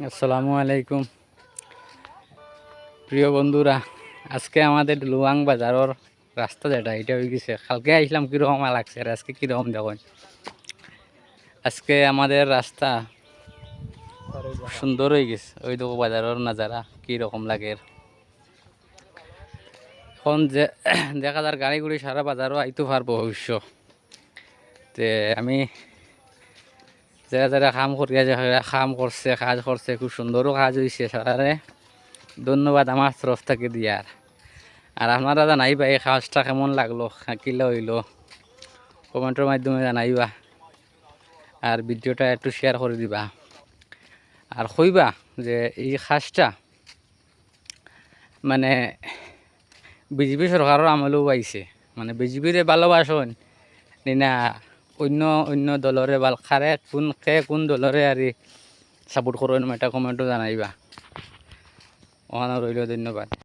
আসসালামু আলাইকুম প্রিয় বন্ধুরা। আজকে আমাদের লুয়াং বাজারের রাস্তা যেটা এটা হয়ে গেছে। কালকে আসলাম কীরকম লাগছে আর আজকে কীরকম দেখুন। আজকে আমাদের রাস্তা সুন্দর হয়ে গেছে। ওই দেখো বাজারের নাজারা কীরকম লাগে। এখন যে দেখা যার গাড়িগুড়ি সারা বাজারও আইতে পারবো অবশ্য। তে আমি যারা যারা কাম করিয়া কাম করছে কাজ করছে খুব সুন্দরও কাজ হয়েছে। সারারে ধন্যবাদ আমার তরফ থেকে দিয়ার। আর আপনারা জানাইবা এই কাজটা কেমন লাগলো, কিলা হইলো, কমেন্টের মাধ্যমে জানাইবা। আর ভিডিওটা একটু শেয়ার করে দিবা। আর কইবা যে এই কাজটা মানে বিজেপি সরকারের আমলেও পাইছে, মানে বিজেপিরে ভালোবাসন না অন্য অন্য দলরে ভাল খারে কোন দলরে আর সাপোর্ট করেন এটা কমেন্টও জানাইবা। ওখানে রইল, ধন্যবাদ।